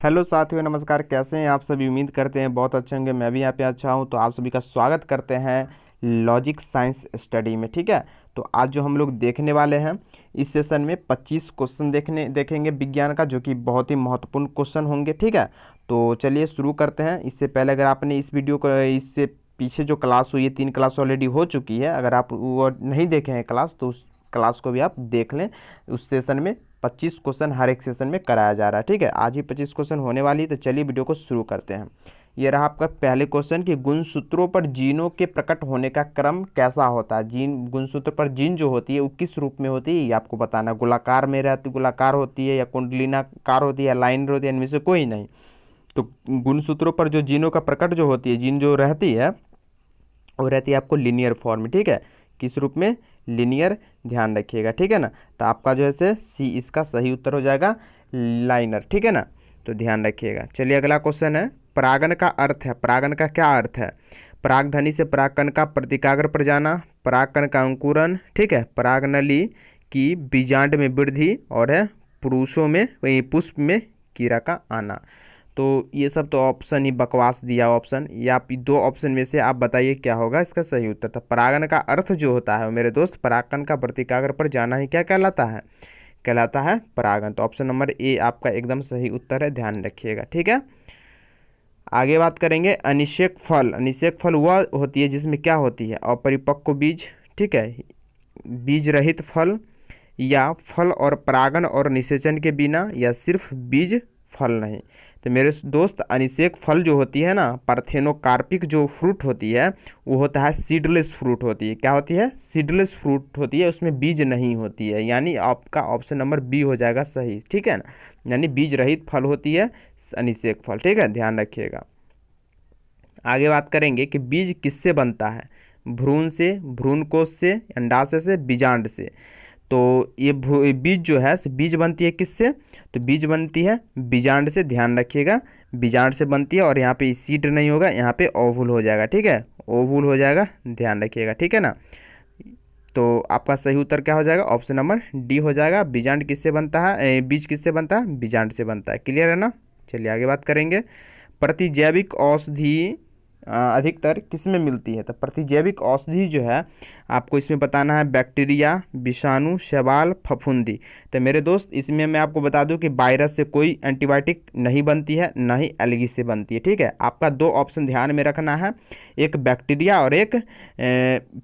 Hello साथियों, नमस्कार। कैसे हैं आप सभी? उम्मीद करते हैं बहुत अच्छे होंगे। मैं भी यहाँ पे अच्छा हूँ। तो आप सभी का स्वागत करते हैं लॉजिक साइंस स्टडी में। ठीक है, तो आज जो हम लोग देखने वाले हैं इस सेशन में 25 क्वेश्चन देखेंगे विज्ञान का, जो कि बहुत ही महत्वपूर्ण क्वेश्चन होंगे। ठीक है, तो चलिए शुरू करते हैं। इससे पहले अगर आपने इस वीडियो को, इससे पीछे जो क्लास हुई है 3 क्लास ऑलरेडी हो चुकी है, अगर आप वो नहीं देखे हैं क्लास तो उस क्लास को भी आप देख लें। उस सेशन में 25 क्वेश्चन हर एक सेशन में कराया जा रहा है। ठीक है, आज ही 25 क्वेश्चन होने वाली है। तो चलिए वीडियो को शुरू करते हैं। ये रहा आपका पहले क्वेश्चन कि गुणसूत्रों पर जीनों के प्रकट होने का क्रम कैसा होता है। जीन, गुणसूत्र पर जीन जो होती है वो किस रूप में होती है ये आपको बताना। गोलाकार में रहती, गोलाकार होती है या कुंडलिनाकार होती है या लाइनर होती है, इनमें से कोई नहीं। तो गुणसूत्रों पर जो जीनों का प्रकट जो होती है, जीन जो रहती है वो रहती है आपको लीनियर फॉर्म में। ठीक है, किस रूप में? लीनियर। ध्यान रखिएगा, ठीक है ना। तो आपका जो है से सी इसका सही उत्तर हो जाएगा, लाइनर। ठीक है ना, तो ध्यान रखिएगा। चलिए अगला क्वेश्चन है, परागन का अर्थ है। परागन का क्या अर्थ है? परागधनी से परागकण का प्रतिकाग्र पर जाना, परागकण का अंकुरन, ठीक है, परागनली की बीजांड में वृद्धि, और है पुरुषों में वही पुष्प में कीड़ा का आना। तो ये सब तो ऑप्शन ही बकवास दिया ऑप्शन। या आप दो ऑप्शन में से आप बताइए क्या होगा इसका सही उत्तर। तो परागन का अर्थ जो होता है मेरे दोस्त, परागकण का प्रतिकाग्र पर जाना ही क्या कहलाता है? कहलाता है परागन। तो ऑप्शन नंबर ए आपका एकदम सही उत्तर है, ध्यान रखिएगा। ठीक है, आगे बात करेंगे अनिषेक फल। अनिषेक फल वह होती है जिसमें क्या होती है? अपरिपक्व बीज, ठीक है, बीज रहित फल, या फल और परागन और निषेचन के बिना, या सिर्फ बीज फल नहीं। तो मेरे दोस्त अनिषेक फल जो होती है ना, पार्थेनोकार्पिक जो फ्रूट होती है वो होता है सीडलेस फ्रूट होती है। क्या होती है? सीडलेस फ्रूट होती है, उसमें बीज नहीं होती है। यानी आपका ऑप्शन नंबर बी हो जाएगा सही। ठीक है ना, यानी बीज रहित फल होती है अनिषेक फल। ठीक है, ध्यान रखिएगा। आगे बात करेंगे कि बीज किससे बनता है। भ्रूण से, भ्रूणकोश से, अंडाशय से, बीजांड से। तो ये बीज जो है बीज बनती है किससे? तो बीज बनती है बीजांड से। ध्यान रखिएगा, बीजांड से बनती है। और यहाँ पे सीड नहीं होगा, यहाँ पे ओवुल हो जाएगा। ठीक है, ओवुल हो जाएगा, ध्यान रखिएगा। ठीक है ना, तो आपका सही उत्तर क्या हो जाएगा? ऑप्शन नंबर डी हो जाएगा। बीजांड किससे बनता है? बीज किससे बनता है? बीजांड से बनता है। क्लियर है ना। चलिए आगे बात करेंगे, प्रतिजैविक औषधि अधिकतर किस में मिलती है। तो प्रतिजैविक औषधि जो है आपको इसमें बताना है बैक्टीरिया, विषाणु, शैवाल, फफूंदी। तो मेरे दोस्त इसमें मैं आपको बता दूं कि वायरस से कोई एंटीबायोटिक नहीं बनती है, ना ही एलगी से बनती है। ठीक है, आपका दो ऑप्शन ध्यान में रखना है, एक बैक्टीरिया और एक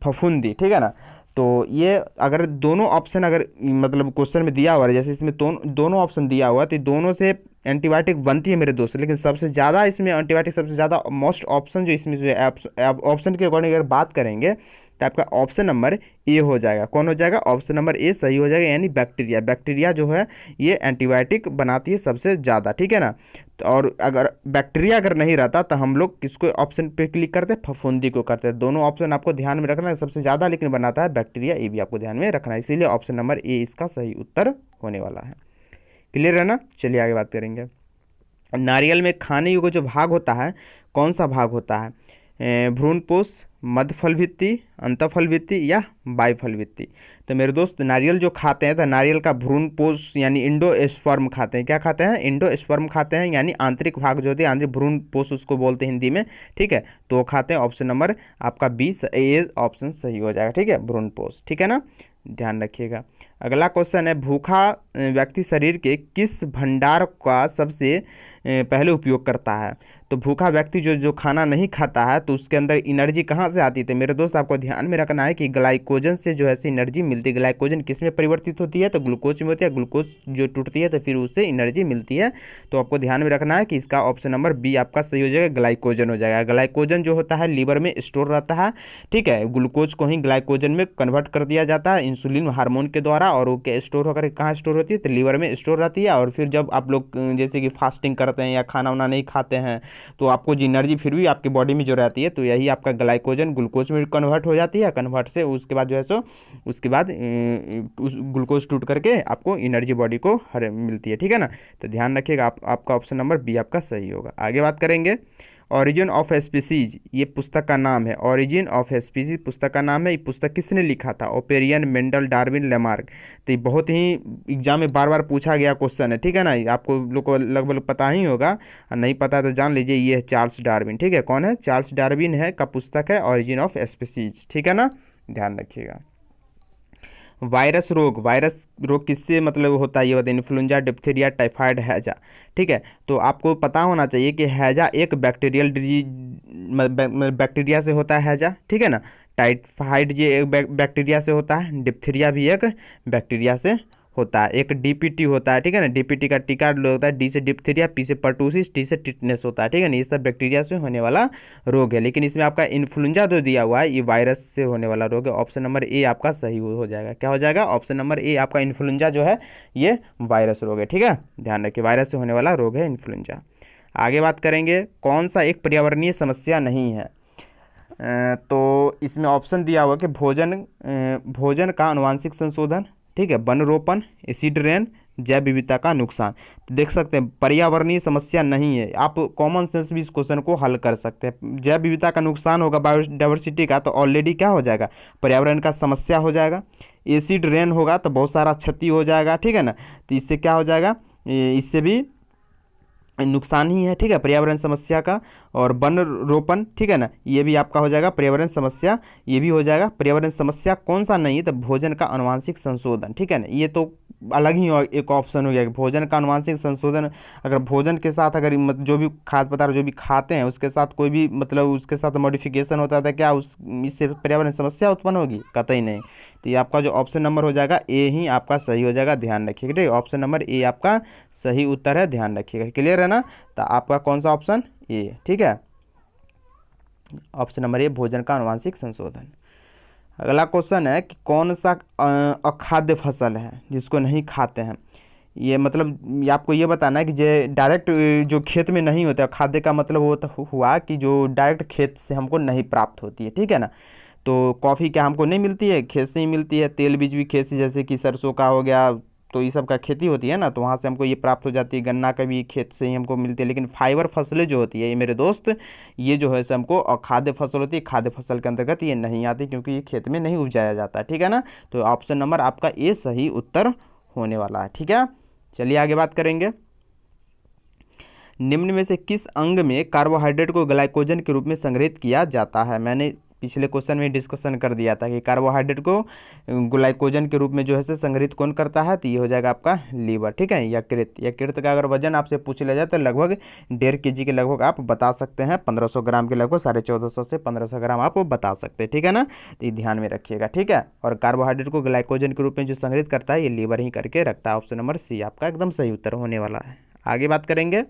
फफूंदी। ठीक है ना, तो ये अगर दोनों ऑप्शन अगर मतलब क्वेश्चन में दिया हुआ है, जैसे इसमें दोनों ऑप्शन दिया हुआ है, तो दोनों से एंटीबायोटिक बनती है मेरे दोस्त। लेकिन सबसे ज़्यादा इसमें एंटीबायोटिक, सबसे ज़्यादा मोस्ट ऑप्शन जो इसमें जो ऑप्शन के अकॉर्डिंग अगर बात करेंगे तो आपका ऑप्शन नंबर ए हो जाएगा। कौन हो जाएगा? ऑप्शन नंबर ए सही हो जाएगा, यानी बैक्टीरिया। बैक्टीरिया जो है ये एंटीबायोटिक बनाती है सबसे ज़्यादा। ठीक है ना, तो और अगर बैक्टीरिया अगर नहीं रहता तो हम लोग किसको ऑप्शन पे क्लिक करते हैं? फफूंदी को करते हैं। दोनों ऑप्शन आपको ध्यान में रखना है, सबसे ज़्यादा लेकिन बनाता है बैक्टीरिया, ये भी आपको ध्यान में रखना है। इसीलिए ऑप्शन नंबर ए इसका सही उत्तर होने वाला है। क्लियर है ना। चलिए आगे बात करेंगे, नारियल में खाने योग्य जो भाग होता है कौन सा भाग होता है? भ्रूणपोष, मध्यफल भित्ति, अंतःफल भित्ति, या बाइफल भित्ति। तो मेरे दोस्त नारियल जो खाते हैं तो नारियल का भ्रूणपोष यानी इंडोस्पर्म खाते हैं। क्या खाते हैं? इंडोस्पर्म खाते हैं, यानी आंतरिक भाग जो होती है, आंतरिक भ्रूणपोष उसको बोलते हैं हिंदी में। ठीक है, तो वो खाते हैं। ऑप्शन नंबर आपका बी ए ऑप्शन सही हो जाएगा। ठीक है, भ्रूणपोष। ठीक है ना, ध्यान रखिएगा। अगला क्वेश्चन है, भूखा व्यक्ति शरीर के किस भंडार का सबसे पहले उपयोग करता है। तो भूखा व्यक्ति जो जो खाना नहीं खाता है तो उसके अंदर एनर्जी कहाँ से आती है? मेरे दोस्त आपको ध्यान में रखना है कि ग्लाइकोजन से जो है एनर्जी मिलती है। ग्लाइकोजन किस में परिवर्तित होती है? तो ग्लूकोज में होती है। ग्लूकोज जो टूटती है तो फिर उससे एनर्जी मिलती है। तो आपको ध्यान में रखना है कि इसका ऑप्शन नंबर बी आपका सही हो जाएगा, ग्लाइकोजन हो जाएगा। ग्लाइकोजन जो होता है लीवर में स्टोर रहता है। ठीक है, ग्लूकोज को ही ग्लाइकोजन में कन्वर्ट कर दिया जाता है इंसुलिन हार्मोन के द्वारा, और वो स्टोर होकर कहाँ स्टोर होती है? तो लीवर में स्टोर रहती है। और फिर जब आप लोग जैसे कि फास्टिंग करते हैं या खाना वाना नहीं खाते हैं तो आपको एनर्जी फिर भी आपकी बॉडी में जो रहती है तो यही आपका ग्लाइकोजन ग्लूकोज में कन्वर्ट हो जाती है। कन्वर्ट से उसके बाद जो है सो उसके बाद उस ग्लूकोज टूट करके आपको एनर्जी बॉडी को हर मिलती है। ठीक है ना, तो ध्यान रखिएगा, आपका ऑप्शन नंबर बी आपका सही होगा। आगे बात करेंगे, ओरिजिन ऑफ स्पीसीज ये पुस्तक का नाम है, ओरिजिन ऑफ स्पीसीज पुस्तक का नाम है। ये पुस्तक किसने लिखा था? ओपेरियन, मेंडल, डार्विन, लेमार्क। तो ये बहुत ही एग्जाम में बार बार पूछा गया क्वेश्चन है, ठीक है ना। ये आपको लोग को लगभग पता ही होगा, और नहीं पता तो जान लीजिए, ये है चार्ल्स डार्विन, ठीक है। कौन है? चार्ल्स डार्विन है का पुस्तक है ओरिजिन ऑफ स्पीसीज, ठीक है ना, ध्यान रखिएगा। वायरस रोग, वायरस रोग किससे मतलब होता है ये बताइए? इन्फ्लुएंजा, डिप्थीरिया, टाइफाइड, हैजा, ठीक है। तो आपको पता होना चाहिए कि हैजा एक बैक्टीरियल डिजीज, बैक्टीरिया से होता है हैजा, ठीक है ना। टाइफाइड ये एक बैक्टीरिया से होता है, डिप्थीरिया भी एक बैक्टीरिया से होता है। एक डीपीटी होता है, ठीक है ना, डीपीटी का टीका होता है, डी से डिप्थीरिया, पी से पर्टूसिस, टी से टिटनेस होता है, ठीक है ना। ये सब बैक्टीरिया से होने वाला रोग है। लेकिन इसमें आपका इन्फ्लुएंजा जो दिया हुआ है ये वायरस से होने वाला रोग है। ऑप्शन नंबर ए आपका सही हो जाएगा। क्या हो जाएगा? ऑप्शन नंबर ए आपका इन्फ्लुएंजा जो है ये वायरस रोग है, ठीक है, ध्यान रखिए, वायरस से होने वाला रोग है इन्फ्लुएंजा। आगे बात करेंगे, कौन सा एक पर्यावरणीय समस्या नहीं है? तो इसमें ऑप्शन दिया हुआ कि भोजन का आनुवांशिक संशोधन, ठीक है, वन रोपण, एसिड रेन, जैव विविधता का नुकसान। तो देख सकते हैं पर्यावरणीय समस्या नहीं है। आप कॉमन सेंस भी इस क्वेश्चन को हल कर सकते हैं। जैव विविधता का नुकसान होगा बायोडाइवर्सिटी का, तो ऑलरेडी क्या हो जाएगा? पर्यावरण का समस्या हो जाएगा। एसिड रेन होगा तो बहुत सारा क्षति हो जाएगा, ठीक है ना। तो इससे क्या हो जाएगा? इससे भी नुकसान ही है, ठीक है, पर्यावरण समस्या का। और वन रोपण, ठीक है ना, ये भी आपका हो जाएगा पर्यावरण समस्या, ये भी हो जाएगा पर्यावरण समस्या। कौन सा नहीं है? तो भोजन का आनुवांशिक संशोधन, ठीक है ना, ये तो अलग ही एक ऑप्शन हो गया कि भोजन का आनुवांशिक संशोधन। अगर भोजन के साथ अगर जो भी खाद्य पदार्थ जो भी खाते हैं उसके साथ कोई भी मतलब उसके साथ मॉडिफिकेशन होता था, क्या उस इससे पर्यावरण समस्या उत्पन्न होगी? कतई नहीं। तो ये आपका जो ऑप्शन नंबर हो जाएगा ए ही आपका सही हो जाएगा, ध्यान रखिएगा, ठीक है। ऑप्शन नंबर ए आपका सही उत्तर है, ध्यान रखिएगा, क्लियर है ना। तो आपका कौन सा ऑप्शन? ए, ठीक है, ऑप्शन नंबर ए भोजन का आनुवांशिक संशोधन। अगला क्वेश्चन है कि कौन सा अखाद्य फसल है जिसको नहीं खाते हैं? ये मतलब ये आपको ये बताना है कि जो डायरेक्ट जो खेत में नहीं होता है, खाद्य का मतलब वो हुआ कि जो डायरेक्ट खेत से हमको नहीं प्राप्त होती है, ठीक है ना। तो कॉफ़ी क्या हमको नहीं मिलती है? खेत से ही मिलती है। तेल बीज भी खेत से, जैसे कि सरसों का हो गया, तो ये सब का खेती होती है ना, तो वहाँ से हमको ये प्राप्त हो जाती है। गन्ना का भी खेत से ही हमको मिलती है। लेकिन फाइबर फसलें जो होती है ये मेरे दोस्त, ये जो है से हमको खाद्य फसल होती है, खाद्य फसल के अंतर्गत ये नहीं आती, क्योंकि ये खेत में नहीं उपजाया जाता है, ठीक है ना। तो ऑप्शन नंबर आपका ए सही उत्तर होने वाला है, ठीक है। चलिए आगे बात करेंगे, निम्न में से किस अंग में कार्बोहाइड्रेट को ग्लाइकोजन के रूप में संग्रहित किया जाता है? मैंने पिछले क्वेश्चन में डिस्कशन कर दिया था कि कार्बोहाइड्रेट को ग्लाइकोजन के रूप में जो है से संग्रहित कौन करता है? तो ये हो जाएगा आपका लीवर, ठीक है। यकृत का अगर वजन आपसे पूछ लिया जाए तो लगभग 1.5 kg के लगभग आप बता सकते हैं, 1500 ग्राम के लगभग 1450 से 1500 ग्राम आप बता सकते हैं, ठीक है ना। तो ये ध्यान में रखिएगा, ठीक है। और कार्बोहाइड्रेट को ग्लाइकोजन के रूप में जो संग्रहित करता है ये लीवर ही करके रखता है। ऑप्शन नंबर सी आपका एकदम सही उत्तर होने वाला है। आगे बात करेंगे,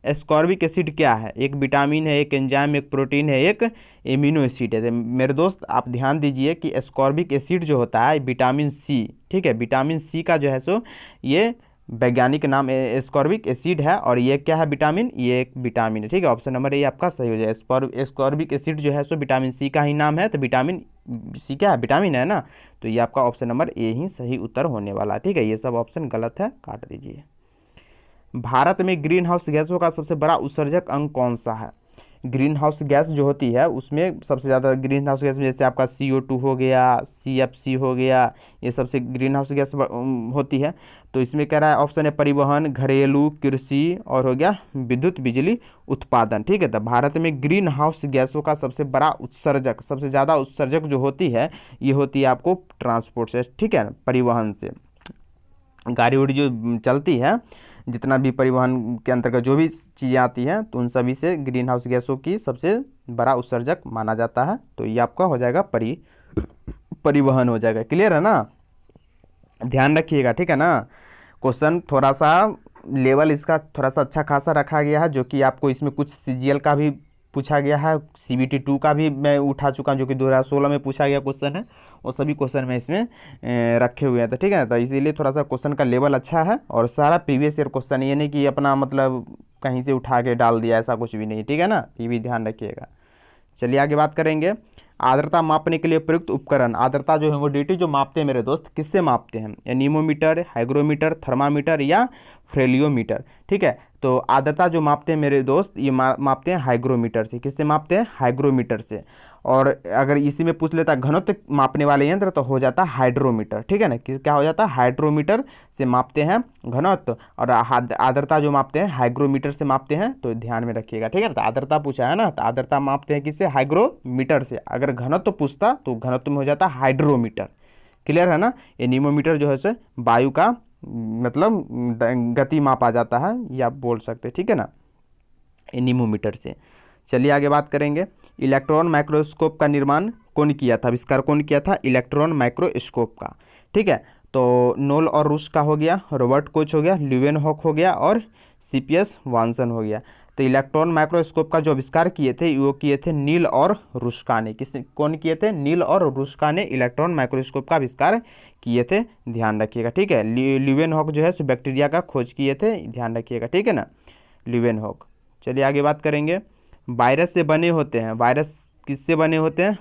एस्कॉर्बिक एसिड क्या है? एक विटामिन है, एक एंजाइम, एक प्रोटीन है, एक एमिनो एसिड है। तो मेरे दोस्त आप ध्यान दीजिए कि एस्कॉर्बिक एसिड जो होता है विटामिन सी, ठीक है, विटामिन सी का जो है सो ये वैज्ञानिक नाम एस्कॉर्बिक एसिड है। और ये क्या है? विटामिन, ये एक विटामिन है, ठीक है। ऑप्शन नंबर ए आपका सही हो जाए। एस्कॉर्बिक एसिड जो है सो विटामिन सी का ही नाम है, तो विटामिन सी क्या है? विटामिन है ना। तो ये आपका ऑप्शन नंबर ए ही सही उत्तर होने वाला है, ठीक है। ये सब ऑप्शन गलत है, काट दीजिए। भारत में ग्रीन हाउस गैसों का सबसे बड़ा उत्सर्जक अंग कौन सा है? ग्रीन हाउस गैस जो होती है उसमें सबसे ज़्यादा ग्रीन हाउस गैस में जैसे आपका CO2 हो गया, CFC हो गया, ये सबसे ग्रीन हाउस गैस होती है। तो इसमें कह रहा है ऑप्शन है परिवहन, घरेलू, कृषि और हो गया विद्युत बिजली उत्पादन, ठीक है। तो भारत में ग्रीन हाउस गैसों का सबसे बड़ा उत्सर्जक, सबसे ज़्यादा उत्सर्जक जो होती है ये होती है आपको ट्रांसपोर्ट से, ठीक है, परिवहन से। गाड़ी उड़ी जो चलती है, जितना भी परिवहन के अंतर्गत जो भी चीज़ें आती हैं, तो उन सभी से ग्रीन हाउस गैसों की सबसे बड़ा उत्सर्जक माना जाता है। तो ये आपका हो जाएगा परिवहन हो जाएगा, क्लियर है ना, ध्यान रखिएगा, ठीक है ना। क्वेश्चन थोड़ा सा लेवल इसका थोड़ा सा अच्छा खासा रखा गया है, जो कि आपको इसमें कुछ CGL का भी पूछा गया है, CBT 2 का भी मैं उठा चुका हूँ, जो कि 2016 में पूछा गया क्वेश्चन है। वो सभी क्वेश्चन मैं इसमें रखे हुए हैं, तो ठीक है। तो इसीलिए थोड़ा सा क्वेश्चन का लेवल अच्छा है। और सारा प्रीवियस ईयर क्वेश्चन, ये नहीं कि अपना मतलब कहीं से उठा के डाल दिया, ऐसा कुछ भी नहीं, ठीक है ना, ये भी ध्यान रखिएगा। चलिए आगे बात करेंगे, आर्द्रता मापने के लिए प्रयुक्त उपकरण। आर्द्रता जो ह्यूमिडिटी जो मापते हैं मेरे दोस्त, किससे मापते हैं? एनीमोमीटर, हाइग्रोमीटर, थर्मामीटर या फ्रेलियोमीटर, ठीक है। तो आर्द्रता जो मापते हैं मेरे दोस्त, ये मापते हैं हाइग्रोमीटर से। किससे मापते हैं? हाइग्रोमीटर से। और अगर इसी में पूछ लेता घनत्व मापने वाले यंत्र तो हो जाता हाइड्रोमीटर, ठीक है ना। क्या हो जाता है? हाइड्रोमीटर से मापते हैं घनत्व, और आर्द्रता जो मापते हैं हाइग्रोमीटर से मापते हैं। तो ध्यान में रखिएगा, ठीक है। तो आर्द्रता पूछा है ना, तो आर्द्रता मापते हैं किससे? हाइग्रोमीटर से। अगर घनत्व पूछता तो घनत्व में हो जाता हाइड्रोमीटर। क्लियर है ना। एनीमोमीटर जो है से वायु का मतलब गति मापा जाता है, ये आप बोल सकते हैं, ठीक है ना, एनीमोमीटर से। चलिए आगे बात करेंगे। इलेक्ट्रॉन माइक्रोस्कोप का निर्माण कौन किया था? आविष्कार कौन किया था? इलेक्ट्रॉन माइक्रोस्कोप का, ठीक है। तो नोल और रूस का हो गया, रॉबर्ट कोच हो गया, ल्यूवेनहॉक हो गया और सीपीएस वानसन हो गया। तो इलेक्ट्रॉन माइक्रोस्कोप का जो आविष्कार किए थे वो किए थे नील और रुस्का ने। कौन किए थे? नील और रुस्का ने इलेक्ट्रॉन माइक्रोस्कोप का आविष्कार किए थे, ध्यान रखिएगा, ठीक है। ल्यूवेनहॉक जो है सो बैक्टीरिया का खोज किए थे, ध्यान रखिएगा, ठीक है ना, ल्यूवेनहॉक। चलिए आगे बात करेंगे। वायरस से बने होते हैं। वायरस किससे बने होते हैं?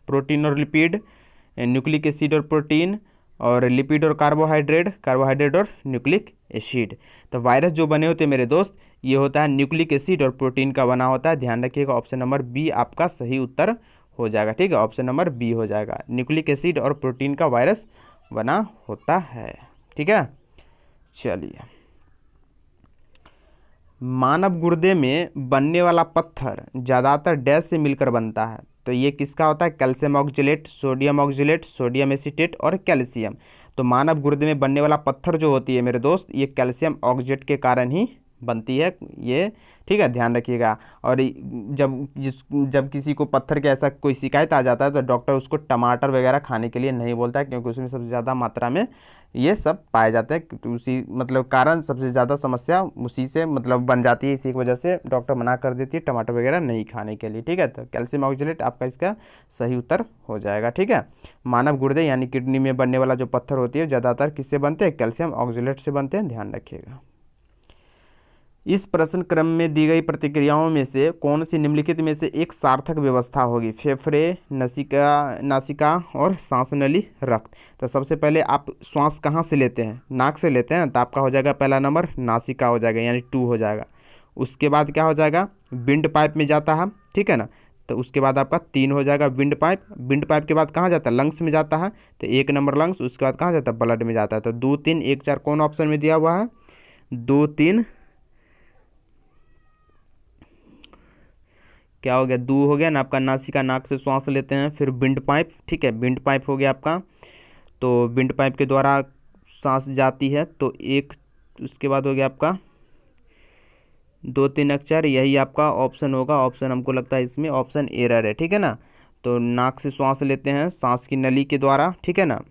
प्रोटीन और लिपिड, न्यूक्लिक एसिड और प्रोटीन, और लिपिड और कार्बोहाइड्रेट, कार्बोहाइड्रेट और न्यूक्लिक एसिड। तो वायरस जो बने होते हैं मेरे दोस्त, ये होता है न्यूक्लिक एसिड और प्रोटीन का बना होता है, ध्यान रखिएगा। ऑप्शन नंबर बी आपका सही उत्तर हो जाएगा, ठीक है। ऑप्शन नंबर बी हो जाएगा, न्यूक्लिक एसिड और प्रोटीन का वायरस बना होता है, ठीक है। चलिए, मानव गुर्दे में बनने वाला पत्थर ज़्यादातर डैश से मिलकर बनता है। तो ये किसका होता है? कैल्शियम ऑक्जेलेट, सोडियम एसीटेट और कैल्शियम। तो मानव गुर्दे में बनने वाला पत्थर जो होती है मेरे दोस्त, ये कैल्शियम ऑक्जेलेट के कारण ही बनती है ये, ठीक है, ध्यान रखिएगा। और जब किसी को पत्थर के ऐसा कोई शिकायत आ जाता है तो डॉक्टर उसको टमाटर वगैरह खाने के लिए नहीं बोलता है, क्योंकि उसमें सबसे ज़्यादा मात्रा में ये सब पाए जाते हैं। तो उसी मतलब कारण सबसे ज़्यादा समस्या उसी से मतलब बन जाती है, इसी की वजह से डॉक्टर मना कर देती है टमाटर वगैरह नहीं खाने के लिए, ठीक है। तो कैल्शियम ऑक्जेलेट आपका इसका सही उत्तर हो जाएगा, ठीक है। मानव गुर्दे यानी किडनी में बनने वाला जो पत्थर होती है ज़्यादातर किससे बनते हैं? कैल्शियम ऑक्जेलेट से बनते हैं, ध्यान रखिएगा। इस प्रश्न क्रम में दी गई प्रतिक्रियाओं में से कौन सी निम्नलिखित में से एक सार्थक व्यवस्था होगी? फेफड़े, नासिका और सांस नली, रक्त। तो सबसे पहले आप श्वास कहाँ से लेते हैं? नाक से लेते हैं, तो आपका हो जाएगा पहला नंबर नासिका हो जाएगा, यानी 2 हो जाएगा। उसके बाद क्या हो जाएगा? विंड पाइप में जाता है, ठीक है ना। तो उसके बाद आपका 3 हो जाएगा विंड पाइप। विंड पाइप के बाद कहाँ जाता है? लंग्स में जाता है, तो 1 नंबर लंग्स। उसके बाद कहाँ जाता है? ब्लड में जाता है। तो 2, 3, 1, 4 कौन ऑप्शन में दिया हुआ है? 2, 3 क्या हो गया? 2 हो गया ना आपका, नासिका, नाक से श्वास लेते हैं। फिर विंड पाइप, ठीक है, विंड पाइप हो गया आपका। तो विंड पाइप के द्वारा सांस जाती है, तो 1। उसके बाद हो गया आपका 2, 3 अक्षर, यही आपका ऑप्शन होगा। ऑप्शन हमको लगता है इसमें ऑप्शन एरर है, ठीक है ना। तो नाक से श्वास लेते हैं सांस की नली के द्वारा, ठीक है ना।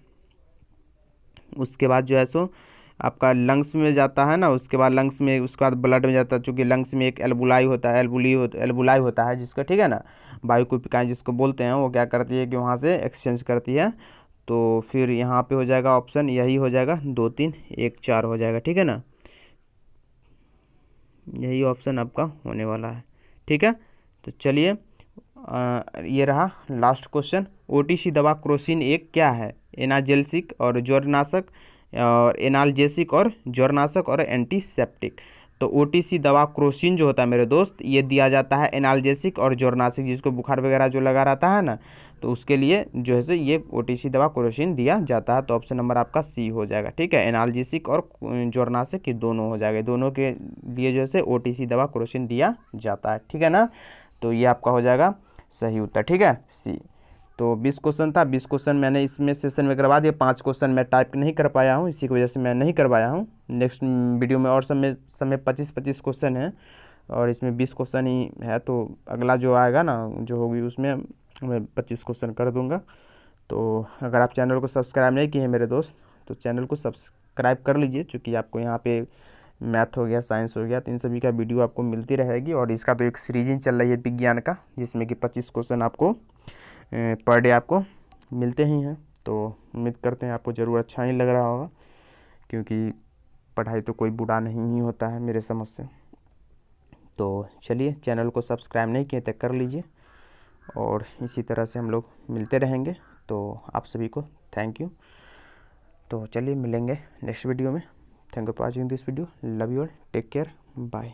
उसके बाद जो है सो आपका लंग्स में जाता है ना, उसके बाद लंग्स में, उसके बाद ब्लड में जाता है। चूँकि लंग्स में एक एल्बुलाई होता है, एल्बुलाई होता है जिसका, ठीक है ना, वायुकुपिकाएँ जिसको बोलते हैं, वो क्या करती है कि वहाँ से एक्सचेंज करती है। तो फिर यहाँ पे हो जाएगा ऑप्शन, यही हो जाएगा 2, 3, 1, 4 हो जाएगा, ठीक है ना। यही ऑप्शन आपका होने वाला है, ठीक है। तो चलिए, ये रहा लास्ट क्वेश्चन। ओटीसी दवा क्रोसिन एक क्या है? एनाजेल्सिक और ज्वरनाशक, और एनाल्जेसिक और ज्वरनाशक और एंटीसेप्टिक। तो ओटीसी दवा क्रोसिन जो होता है मेरे दोस्त, ये दिया जाता है एनाल्जेसिक और ज्वरनाशक, जिसको बुखार वगैरह जो लगा रहता है ना, तो उसके लिए जो है से ये ओटीसी दवा क्रोसिन दिया जाता है। तो ऑप्शन नंबर आपका सी हो जाएगा, ठीक है। एनाल्जेसिक और ज्वरनाशक ये दोनों हो जाएगा, दोनों के लिए जो है से ओटीसी दवा क्रोसिन दिया जाता है, ठीक है ना। तो ये आपका हो जाएगा सही उत्तर, ठीक है, सी। तो 20 क्वेश्चन था, 20 क्वेश्चन मैंने इसमें सेशन में करवा दिया। 5 क्वेश्चन मैं टाइप नहीं कर पाया हूँ, इसी की वजह से मैं नहीं करवाया हूँ। नेक्स्ट वीडियो में और समय 25 क्वेश्चन है, और इसमें 20 क्वेश्चन ही है। तो अगला जो आएगा ना, जो होगी, उसमें मैं 25 क्वेश्चन कर दूँगा। तो अगर आप चैनल को सब्सक्राइब नहीं किए हैं मेरे दोस्त, तो चैनल को सब्सक्राइब कर लीजिए, चूँकि आपको यहाँ पे मैथ हो गया, साइंस हो गया, तो इन सभी का वीडियो आपको मिलती रहेगी। और इसका तो एक सीरीज चल रही है विज्ञान का, जिसमें कि 25 क्वेश्चन आपको पर डे आपको मिलते ही हैं। तो उम्मीद करते हैं आपको ज़रूर अच्छा ही लग रहा होगा, क्योंकि पढ़ाई तो कोई बुरा नहीं ही होता है मेरे समझ से। तो चलिए, चैनल को सब्सक्राइब नहीं किए तो कर लीजिए, और इसी तरह से हम लोग मिलते रहेंगे। तो आप सभी को थैंक यू। तो चलिए मिलेंगे नेक्स्ट वीडियो में, thank you for watching this video, love you all, take care, bye.